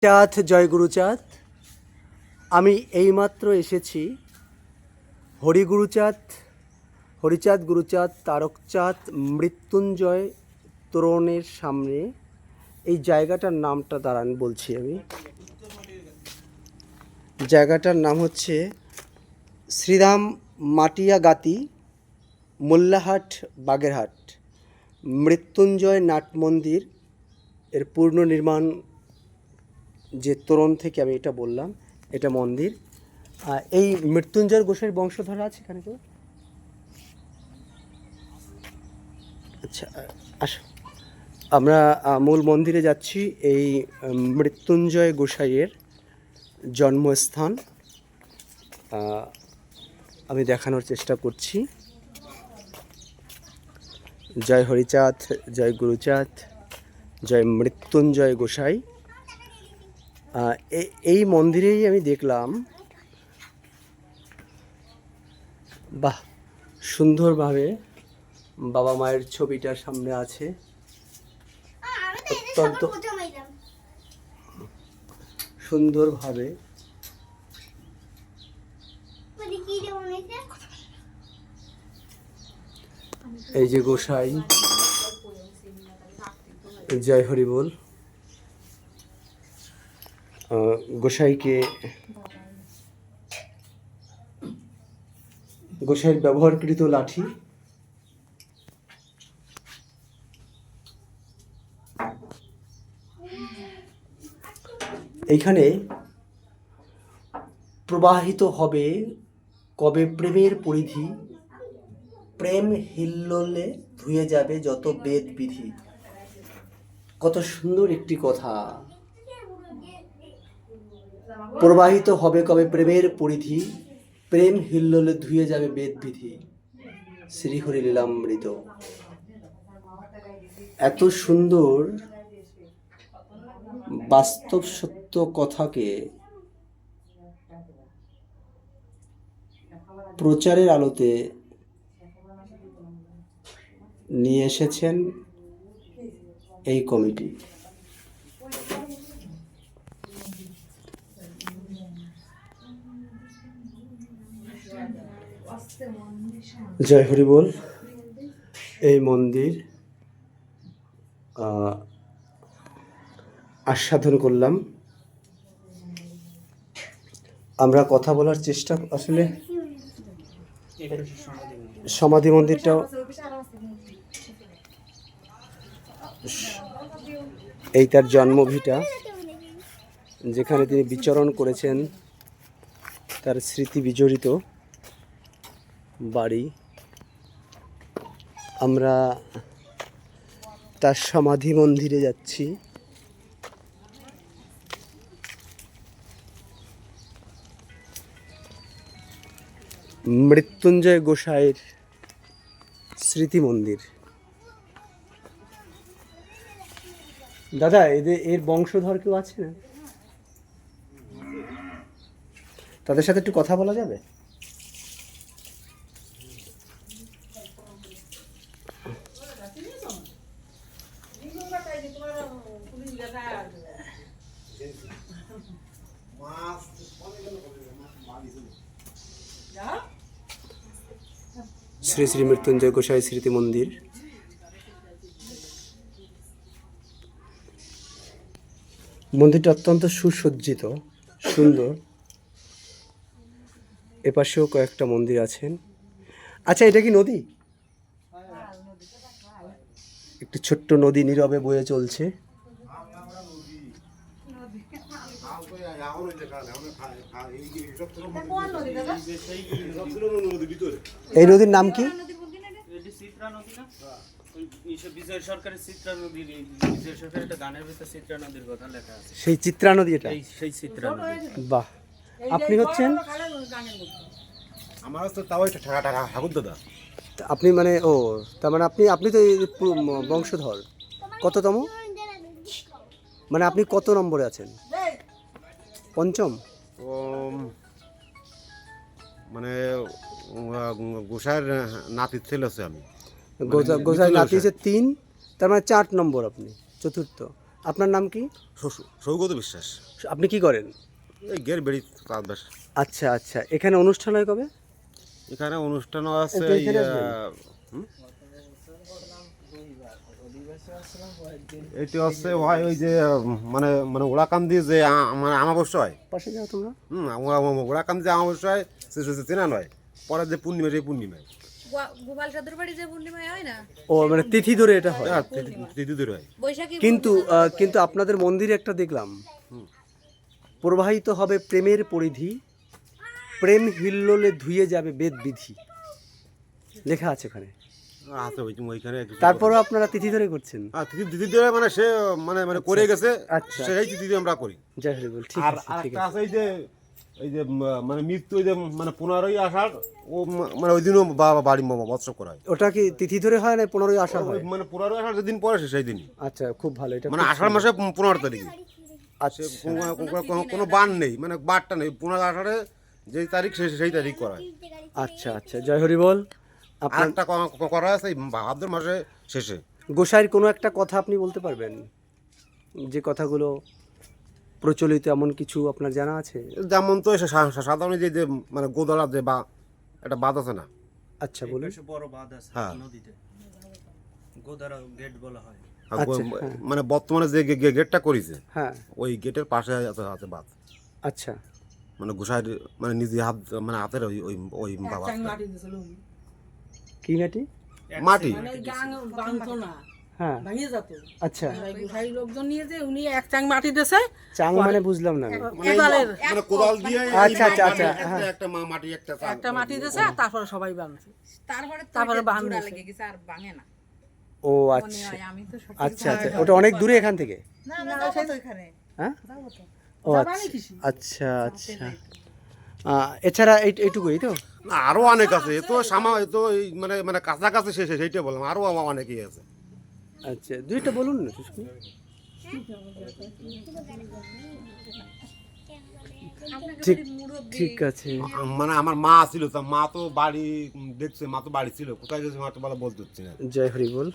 চাঁদ জয় গুরুচাঁদ। আমি এইমাত্র এসেছি হরিচাঁদ গুরুচাঁদ তারকচাঁদ মৃত্যুঞ্জয় তোরণের সামনে। এই জায়গাটার নামটা দাঁড়ান বলছি আমি। জায়গাটার নাম হচ্ছে শ্রীরাম মাটিয়া গাতি, মোল্লাহাট, বাগেরহাট। মৃত্যুঞ্জয় নাট মন্দির এর পূর্ণ নির্মাণ যে তোরণ থেকে আমি এটা বললাম, এটা মন্দির। এই মৃত্যুঞ্জয় গোসাইয়ের বংশধর আছে এখানে কেউ? আচ্ছা, আসো আমরা মূল মন্দিরে যাচ্ছি। এই মৃত্যুঞ্জয় গোসাইয়ের জন্মস্থান আমি দেখানোর চেষ্টা করছি। জয় হরিচাঁদ, জয় গুরুচাঁদ, জয় মৃত্যুঞ্জয় গোসাই। এই মন্দিরেই আমি দেখলাম, বাহ, সুন্দরভাবে বাবা মায়ের ছবিটা সামনে আছে। অত্যন্ত সুন্দরভাবে এই যে গোসাই, জয় হরি বল। গোসাইয়ের ব্যবহারকৃত লাঠি, এইখানে প্রবাহিত হবে কবে প্রেমের পরিধি, প্রেম হিল্লোলে ধুয়ে যাবে যত বেদ বিধি। কত সুন্দর একটি কথা। প্রবাহিত হবে কবে প্রেমের পরিধি, প্রেম হিল্লোলে ধুয়ে যাবে বেদ বিধি। শ্রীহরি লীলামৃত। এত সুন্দর বাস্তব সত্য কথাকে প্রচারের আলোতে নিয়ে এসেছেন এই কমিটি। জয় হরি বল। এই মন্দির আস্বাদন করলাম। আমরা কথা বলার চেষ্টা, আসলে সমাধি মন্দিরটাও, এই তার জন্মভিটা, যেখানে তিনি বিচরণ করেছেন, তার স্মৃতি বিজড়িত বাড়ি। আমরা তার সমাধি মন্দিরে যাচ্ছি। মৃত্যুঞ্জয় গোসাইয়ের স্মৃতি মন্দির। দাদা, এর বংশধর কেউ আছে না? তাদের সাথে একটু কথা বলা যাবে? শ্রী শ্রী মৃত্যুঞ্জয় গোসাই স্মৃতি মন্দির। মন্দিরটা অত্যন্ত সুসজ্জিত, সুন্দর। এপাশেও কয়েকটা মন্দির আছেন। আচ্ছা, এটা কি নদী? একটি ছোট্ট নদী নীরবে বয়ে চলছে। এই নদীর নাম কি? সেই চিত্রা নদী, এটা সেই চিত্রা নদী। বাহ, আপনি হচ্ছেন? আমার তো তাও একটা টাকা টাকা ঠাকুর দাদা। আপনি মানে, ও তার মানে আপনি তো এই বংশধর। কততম? মানে আপনি কত নম্বরে আছেন? পঞ্চম? মানে গোসাইয়ের নাতির ছেলে আছে আমি। গোসাইয়ের নাতি হচ্ছে 3, তার মানে 4 নম্বর, আপনি চতুর্থ। আপনার নাম কি? সৌগত বিশ্বাস। আপনি কি করেন? এই গের বেড়ি চাষবাস। আচ্ছা আচ্ছা, এখানে অনুষ্ঠান হয় কবে? এখানে অনুষ্ঠানও আছে। একটু এখানে আসবেন। এটি হচ্ছে ভাই ওই যে মানে মানে ওড়াকান দিয়ে যে মানে আমাবস্যা হয়। পাশে যাও তোমরা। ওড়াকান দিয়ে আমাবস্যা হয়, চেনা নয়। পরে যে পূর্ণিমা, সেই পূর্ণিমায়। গোপাল সাধুর বাড়ি যে পূর্ণিমায় হয় না, ও মানে তিথি ধরে এটা হয়। হ্যাঁ, তিথি ধরে হয়। বৈশাখী কিন্তু আপনাদের মন্দিরে একটা দেখলাম, প্রবাহিত হবে প্রেমের পরিধি, প্রেম হিল্লোলে ধুয়ে যাবে বেদ বিধি, লেখা আছে ওখানে। আছে ওইখানে কিছু। তারপরও আপনারা তিথি ধরে করছেন? তিথি ধরে মানে সে মানে মানে করে গেছে, আচ্ছা। সেই তিথি দিয়ে আমরা করি। জয় হরি বল। ঠিক আর আছে, ঠিক আরেকটা আছে। আছে এই যে মানে মৃত্যু, ওই যে মানে 15ই আষাঢ়, ও মানে ওই দিনও বাড়ি মৎস্য করা হয়। ওটা কি তিথি ধরে হয় না 15ই আষাঢ় হয়? মানে 15ই আষাঢ় যেদিন পরে সেই দিনই, আচ্ছা, খুব ভালো। এটা মানে আষাঢ় মাসে 15 তারিখে। আচ্ছা কোনো বান নেই, মানে বারটা নেই। 15 আষাঢ়ে যেই তারিখ সেই তারিখ করা হয়। আচ্ছা আচ্ছা, জয় হরি বল। আপনার আরেকটা করা আছে এই ভাদ্র মাসে শেষে। গোসাইয়ের কোনো একটা কথা আপনি বলতে পারবেন, যে কথাগুলো প্রচলিত, এমন কিছু আপনার জানা আছে? যেমন তো সাধারণ যে যে মানে গোদলা যে বা একটা বাঁধ আছে না। আচ্ছা বলুন। পাশে বড় বাঁধ আছে হ্যাঁ। নদীতে, গোদারা গেট বলা হয়। আচ্ছা, হ্যাঁ। মানে বর্তমানে যে গেটটা করেছে, হ্যাঁ, ওই গেটের পাশে আছে বাঁধ। আচ্ছা। মানে গোসাইয়ের মানে নিজে হাত, মানে হাতের ওই ওই ওই বাঁধ। কি মাটি? মাটি। হ্যাঁ, ভাঙিয়ে যেত। আচ্ছা। গোসাই লোকজন নিয়ে যে উনি এক চাং মাটি দিয়েছে, চাং মানে বুঝলাম না আমি। কোদালের মানে কোদাল দিয়ে আচ্ছা, আচ্ছা, আচ্ছা, হ্যাঁ। একটা মাটি একটা একটা মাটি দিয়েছে, তারপরে সবাই বাঁধছে। তারপরে তারপরে জোড়া বাঁধছে। লেগে গেছে, আর ভাঙে না। ও মনে আচ্ছা হয়, আমি তো সঠিক আচ্ছা আচ্ছা, ওটা অনেক দূরে এখান থেকে? হ্যাঁ, ও আচ্ছা আচ্ছা আচ্ছা। এছাড়া এইটুকুই তো? না, আরো অনেক আছে। এ তো এ তো এই মানে মানে কাছাকাছি সেইটা বললাম, আরো অনেকই আছে। আচ্ছা, দুইটা বলুন না একটু শুনি। ঠিক, ঠিক আছে। মানে আমার মা ছিল, তা মা তো বাড়ি দেখছে, মা তো বাড়ি ছিল, কোথায় গেছে মা তো বলা বলতে হচ্ছে না। জয় হরি বল।